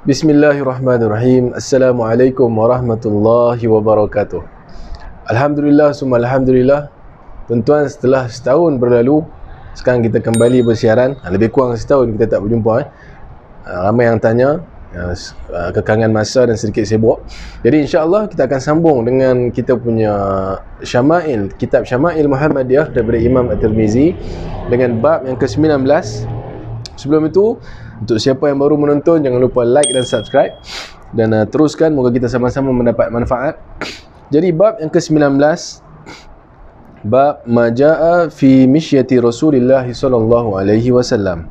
Bismillahirrahmanirrahim. Assalamualaikum warahmatullahi wabarakatuh. Alhamdulillah, summa alhamdulillah. Tuan-tuan, setelah setahun berlalu, sekarang kita kembali bersiaran. Lebih kurang setahun kita tak berjumpa. Ramai yang tanya, kekangan masa dan sedikit sibuk. Jadi insya-Allah kita akan sambung dengan kita punya Syama'il, kitab Syama'il Muhammadiyah daripada Imam At-Tirmizi dengan bab yang ke-19. Sebelum itu, untuk siapa yang baru menonton, jangan lupa like dan subscribe dan teruskan, moga kita sama-sama mendapat manfaat. Jadi bab yang ke-19, bab majaa fi misyati Rasulillah sallallahu alaihi wasallam.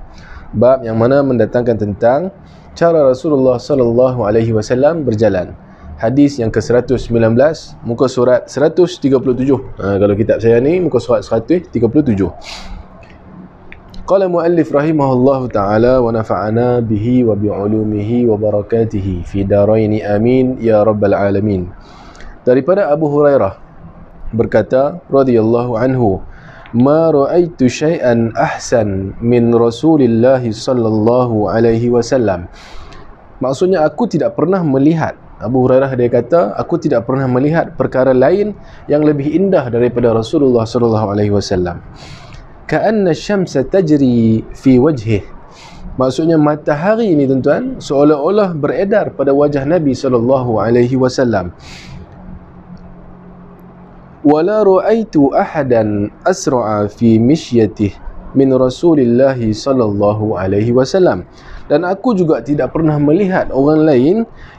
Bab yang mana mendatangkan tentang cara Rasulullah sallallahu alaihi wasallam berjalan. Hadis yang ke-119, muka surat 137. Kalau kitab saya ni muka surat 137. Qala muallif rahimahullahu ta'ala wa nafa'ana bihi wa bi'ulumihi wa barakatihi fi daraini amin ya rabbal alamin. Daripada Abu Hurairah berkata radhiyallahu anhu, ma ra'aitu syai'an ahsan min Rasulillah sallallahu alaihi wasallam. Maksudnya aku tidak pernah melihat, Abu Hurairah dia kata, aku tidak pernah melihat perkara lain yang lebih indah daripada Rasulullah sallallahu alaihi wasallam. Ka'anna syamsa tajri fi wajhih. Maksudnya matahari ini tuan-tuan seolah-olah beredar pada wajah Nabi sallallahu alaihi wasallam. Wala ra'aitu ahadan asra'a fi mishyatihi min Rasulillah sallallahu alaihi wasallam. Dan aku juga tidak pernah melihat orang lain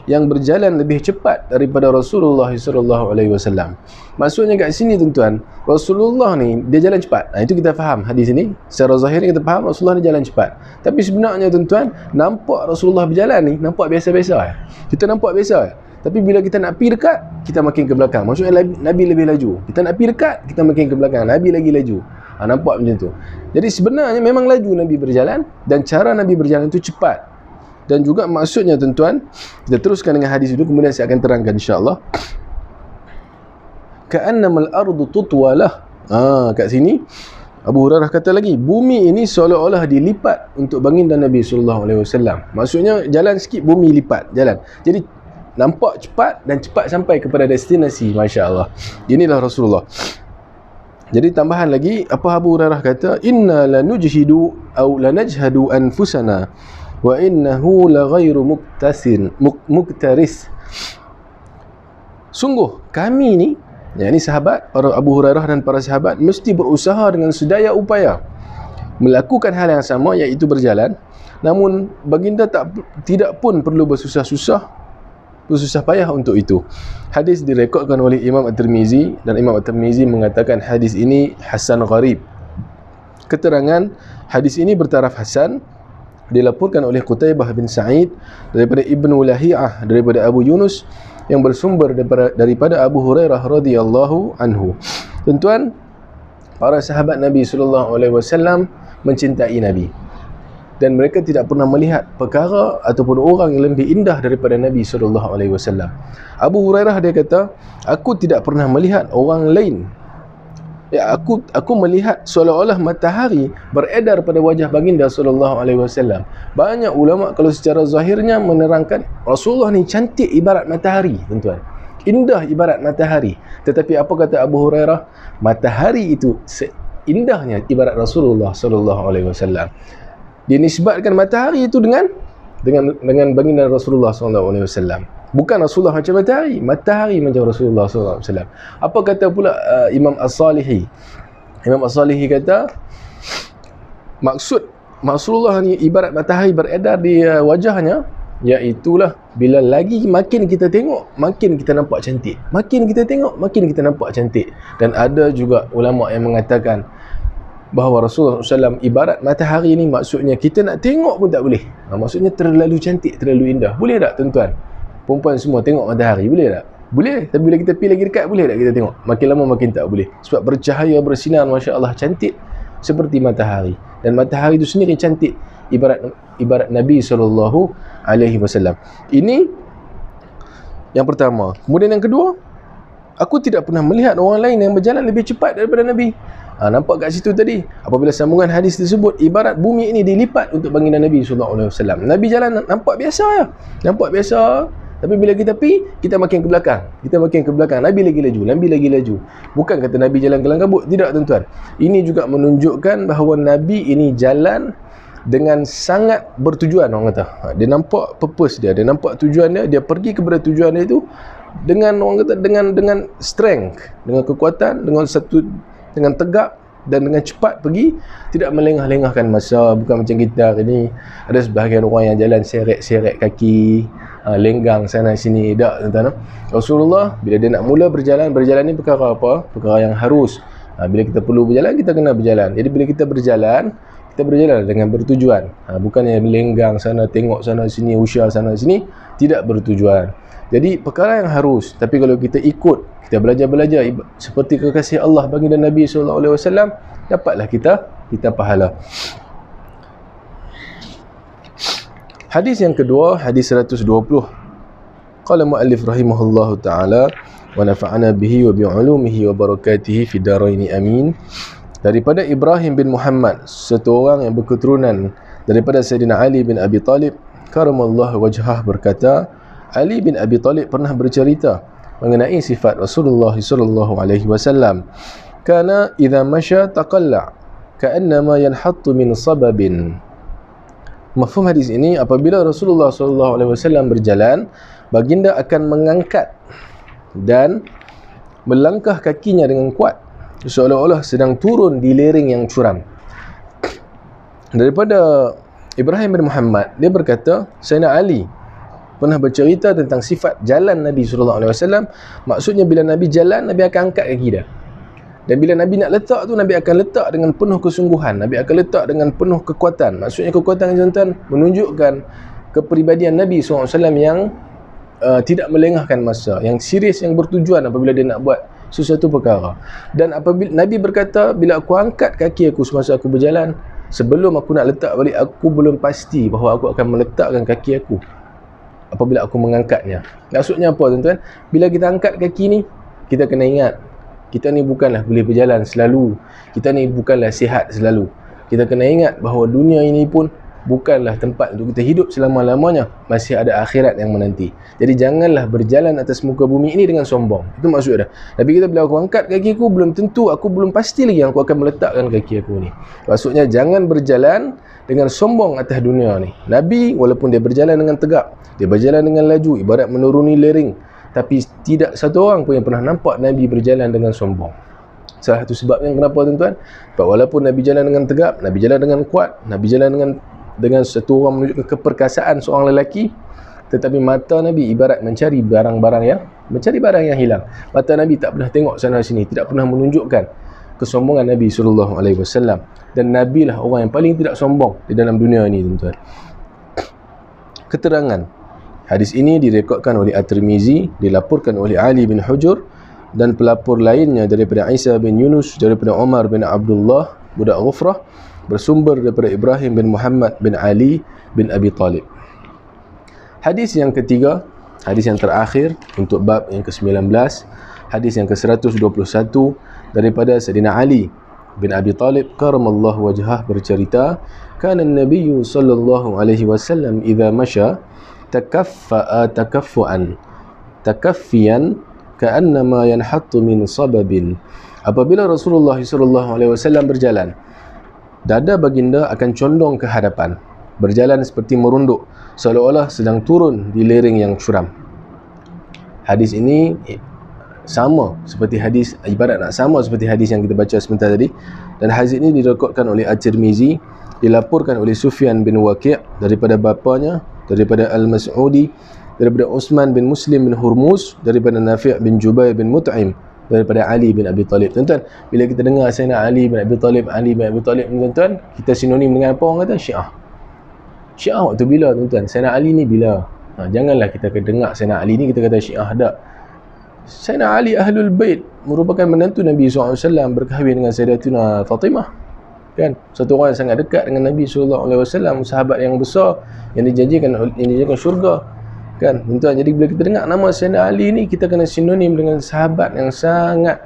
yang berjalan lebih cepat daripada Rasulullah sallallahu alaihi wasallam. Maksudnya kat sini tuan-tuan, Rasulullah ni dia jalan cepat. Itu kita faham hadis ini. Secara zahir kita faham Rasulullah ni jalan cepat. Tapi sebenarnya tuan-tuan, nampak Rasulullah berjalan ni nampak biasa-biasa. Kita nampak biasa. Tapi bila kita nak pergi dekat, kita makin ke belakang. Maksudnya Nabi lebih laju. Kita nak pergi dekat, kita makin ke belakang. Nabi lagi laju. Nampak macam tu. Jadi sebenarnya memang laju Nabi berjalan, dan cara Nabi berjalan itu cepat. Dan juga maksudnya tuan-tuan, kita teruskan dengan hadis itu, kemudian saya akan terangkan insya-Allah. Ka'annamal ardu tutwalah. Kat sini Abu Hurairah kata lagi, bumi ini seolah-olah dilipat untuk baginda Nabi sallallahu alaihi wasallam. Maksudnya jalan sikit, bumi lipat jalan. Jadi nampak cepat dan cepat sampai kepada destinasi. Masya-Allah. Inilah Rasulullah. Jadi tambahan lagi, apa Abu Hurairah kata, inna lanujhidu atau lanajhadu anfusana wa innahu laghairu muktaris. Sungguh kami ni, yakni sahabat, para Abu Hurairah dan para sahabat, mesti berusaha dengan sedaya upaya melakukan hal yang sama, iaitu berjalan. Namun baginda tidak pun perlu bersusah payah untuk itu. Hadis direkodkan oleh Imam At-Tirmizi, dan Imam At-Tirmizi mengatakan hadis ini hasan gharib. Keterangan hadis ini bertaraf hasan, dilaporkan oleh Qutaibah bin Sa'id daripada Ibnu Lahiyah daripada Abu Yunus yang bersumber daripada Abu Hurairah radhiyallahu anhu. Tuan-tuan, para sahabat Nabi sallallahu alaihi wasallam mencintai Nabi, dan mereka tidak pernah melihat perkara ataupun orang yang lebih indah daripada Nabi sallallahu alaihi wasallam. Abu Hurairah dia kata, aku tidak pernah melihat orang lain. Aku melihat seolah-olah matahari beredar pada wajah baginda sallallahu alaihi wasallam. Banyak ulama kalau secara zahirnya menerangkan Rasulullah ni cantik ibarat matahari, tuan-tuan. Indah ibarat matahari. Tetapi apa kata Abu Hurairah? Matahari itu seindahnya ibarat Rasulullah sallallahu alaihi wasallam. Dinisbatkan matahari itu dengan baginda Rasulullah SAW. Bukan Rasulullah macam matahari, matahari macam Rasulullah SAW. Apa kata pula Imam As-Salihi? Imam As-Salihi kata, maksud Rasulullah ni ibarat matahari beredar di wajahnya, iaitulah bila lagi makin kita tengok, makin kita nampak cantik. Makin kita tengok, makin kita nampak cantik. Dan ada juga ulama yang mengatakan bahawa Rasulullah SAW ibarat matahari ni, maksudnya kita nak tengok pun tak boleh. Maksudnya terlalu cantik, terlalu indah. Boleh tak tuan-tuan? Perempuan semua tengok matahari, boleh tak? Boleh. Tapi bila kita pergi lagi dekat, boleh tak kita tengok? Makin lama makin tak boleh. Sebab bercahaya, bersinar, Masya Allah, cantik seperti matahari. Dan matahari itu sendiri cantik, ibarat Nabi SAW. Ini yang pertama. Kemudian yang kedua, Aku tidak pernah melihat orang lain yang berjalan lebih cepat daripada Nabi. Nampak kat situ tadi, apabila sambungan hadis tersebut, ibarat bumi ini dilipat untuk baginda Nabi SAW. Nabi jalan nampak biasa ya, nampak biasa. Tapi bila kita pergi, kita makin ke belakang. Kita makin ke belakang. Nabi lagi laju, Nabi lagi laju. Bukan kata Nabi jalan kelang kabut. Tidak tuan-tuan. Ini juga menunjukkan bahawa Nabi ini jalan dengan sangat bertujuan, orang kata. Dia nampak purpose dia, dia nampak tujuan dia, dia pergi kepada tujuan dia itu dengan, orang kata, dengan strength, dengan kekuatan, dengan tegak dan dengan cepat pergi, tidak melengah-lengahkan masa. Bukan macam kita hari ni, ada sebahagian orang yang jalan seret-seret kaki, lenggang sana sini. Tak, tuan-tuan. Rasulullah bila dia nak mula berjalan ni perkara apa? Perkara yang harus. Bila kita perlu berjalan, kita kena berjalan. Jadi bila kita berjalan dengan bertujuan. Bukannya lenggang sana, tengok sana sini, usya sana sini, tidak bertujuan. Jadi perkara yang harus. Tapi kalau kita ikut, kita belajar seperti kekasih Allah baginda Nabi SAW, dapatlah kita pahala. Hadis yang kedua, hadis 120. Qala muallif rahimahullahu taala wa nafa'ana bihi wa bi'ulumihi wa barakatihi fid dharain amin. Daripada Ibrahim bin Muhammad, satu orang yang berketurunan daripada Sayyidina Ali bin Abi Talib karamallahu wajhah, berkata, Ali bin Abi Talib pernah bercerita mengenai sifat Rasulullah sallallahu alaihi wasallam. Kana idza masya taqalla ka'annama yanhattu min sababin. Mafhum hadis ini, apabila Rasulullah sallallahu alaihi wasallam berjalan, baginda akan mengangkat dan melangkah kakinya dengan kuat, seolah-olah sedang turun di lereng yang curam. Daripada Ibrahim bin Muhammad, dia berkata, Sayyidina Ali pernah bercerita tentang sifat jalan Nabi SAW. Maksudnya bila Nabi jalan, Nabi akan angkat kaki dia. Dan bila Nabi nak letak tu, Nabi akan letak dengan penuh kesungguhan, Nabi akan letak dengan penuh kekuatan. Maksudnya kekuatan tuan-tuan menunjukkan kepribadian Nabi SAW yang tidak melengahkan masa, yang serius, yang bertujuan apabila dia nak buat sesuatu perkara. Dan apabila Nabi berkata, bila aku angkat kaki aku semasa aku berjalan, sebelum aku nak letak balik, aku belum pasti bahawa aku akan meletakkan kaki aku apabila aku mengangkatnya. Maksudnya apa tuan-tuan? Bila kita angkat kaki ni, kita kena ingat, kita ni bukanlah boleh berjalan selalu, kita ni bukanlah sihat selalu. Kita kena ingat bahawa dunia ini pun bukanlah tempat untuk kita hidup selama-lamanya, masih ada akhirat yang menanti. Jadi janganlah berjalan atas muka bumi ini dengan sombong. Itu maksud dia. Tapi kita bila aku angkat kaki aku, belum tentu, aku belum pasti lagi aku akan meletakkan kaki aku ni. Maksudnya jangan berjalan dengan sombong atas dunia ni. Nabi walaupun dia berjalan dengan tegak, dia berjalan dengan laju, ibarat menuruni lereng, tapi tidak satu orang pun yang pernah nampak Nabi berjalan dengan sombong. Salah satu sebab yang kenapa tuan-tuan, sebab walaupun Nabi jalan dengan tegak, Nabi jalan dengan kuat, Nabi jalan dengan satu orang menunjukkan keperkasaan seorang lelaki, tetapi mata Nabi ibarat mencari barang yang hilang. Mata Nabi tak pernah tengok sana sini, tidak pernah menunjukkan kesombongan Nabi SAW. Dan Nabi lah orang yang paling tidak sombong di dalam dunia ini, tuan-tuan. Keterangan hadis ini direkodkan oleh At-Tirmizi, dilaporkan oleh Ali bin Hujur dan pelapor lainnya daripada Isa bin Yunus, daripada Umar bin Abdullah budak Ghufrah, bersumber daripada Ibrahim bin Muhammad bin Ali bin Abi Talib. Hadis yang ketiga, hadis yang terakhir untuk bab yang ke-19, hadis yang ke-121 daripada Sayyidina Ali bin Abi Talib karamallahu wajhah bercerita, kana an-nabiy sallallahu alaihi wasallam idza masya takaffa'a takaffuan takaffiyan ka'annama yanhattu min sababin. Apabila Rasulullah sallallahu alaihi wasallam berjalan, dada baginda akan condong ke hadapan, berjalan seperti merunduk, seolah-olah sedang turun di lereng yang curam. Hadis ini sama seperti hadis, ibarat nak sama seperti hadis yang kita baca sebentar tadi. Dan hadis ini direkodkan oleh At-Tirmizi, dilaporkan oleh Sufyan bin Waqi' daripada bapanya, daripada Al-Mas'udi, daripada Utsman bin Muslim bin Hurmuz, daripada Nafi' bin Jubair bin Mut'im, daripada Ali bin Abi Talib. Tuan-tuan, bila kita dengar Sayyidina Ali bin Abi Talib, tuan-tuan, kita sinonim dengan apa orang kata? Syiah. Syiah waktu bila, tuan-tuan? Sayyidina Ali ni bila? Janganlah kita dengar Sayyidina Ali ni kita kata Syiah, tak. Sayyidina Ali Ahlul Bait, merupakan menantu Nabi SAW, berkahwin dengan Sayyidatuna Fatimah, kan? Satu orang yang sangat dekat dengan Nabi SAW, sahabat yang besar yang dijanjikan syurga, Kan, tuan-tuan, jadi bila kita dengar nama Sayyidina Ali ni, kita kena sinonim dengan sahabat yang sangat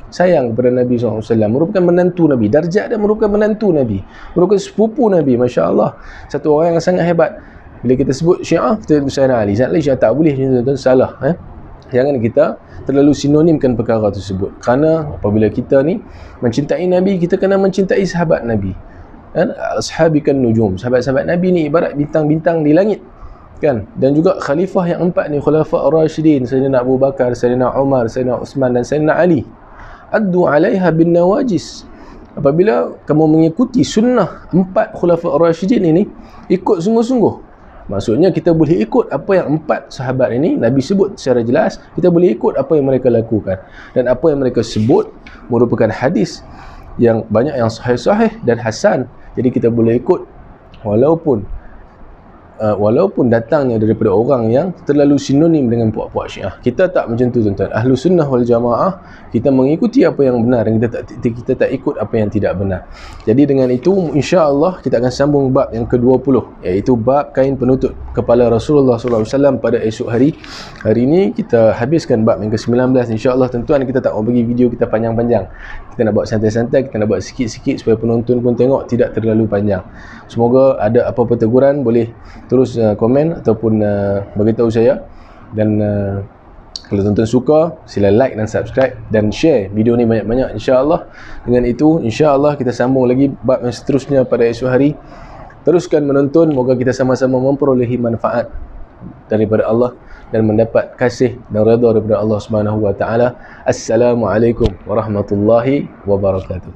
sayang kepada Nabi SAW, merupakan menantu Nabi, darjat dia merupakan menantu Nabi, merupakan sepupu Nabi. Masya Allah, satu orang yang sangat hebat. Bila kita sebut Syiah, kita sebut Sayyidina Ali. Sayyidina Ali Syiah tak boleh, tuan-tuan, salah. Jangan kita terlalu sinonimkan perkara tersebut, kerana apabila kita ni mencintai Nabi, kita kena mencintai sahabat Nabi. Ashabikan nujum, sahabat-sahabat Nabi ni ibarat bintang-bintang di langit, kan? Dan juga khalifah yang 4 ni, khulafa ar-rasyidin, Sayyidina Abu Bakar, Sayyidina Umar, Sayyidina Uthman dan Sayyidina Ali, addu alaiha bin nawajis. Apabila kamu mengikuti sunnah 4 khulafa ar-rasyidin ini, ikut sungguh-sungguh. Maksudnya kita boleh ikut apa yang 4 sahabat ini Nabi sebut secara jelas, kita boleh ikut apa yang mereka lakukan, dan apa yang mereka sebut merupakan hadis yang banyak yang sahih-sahih dan hasan. Jadi kita boleh ikut walaupun datangnya daripada orang yang terlalu sinonim dengan puak-puak Syiah. Kita tak macam tu, tuan-tuan. Ahlu sunnah wal jamaah, kita mengikuti apa yang benar dan kita tak ikut apa yang tidak benar. Jadi dengan itu, insya-Allah kita akan sambung bab yang ke-20, iaitu bab kain penutup kepala Rasulullah SAW pada esok hari. Hari ini kita habiskan bab yang ke-19. Insya-Allah, tuan-tuan, kita tak mau bagi video kita panjang-panjang. Kita nak buat santai-santai, kita nak buat sikit-sikit supaya penonton pun tengok, tidak terlalu panjang. Semoga ada apa-apa teguran boleh terus komen ataupun beritahu saya. Dan kalau tuan-tuan suka, sila like dan subscribe dan share video ni banyak-banyak, insya-Allah. Dengan itu, insya-Allah kita sambung lagi bab yang seterusnya pada esok hari. Teruskan menonton, moga kita sama-sama memperolehi manfaat daripada Allah dan mendapat kasih dan redha daripada Allah Subhanahu wa taala. Assalamualaikum warahmatullahi wabarakatuh.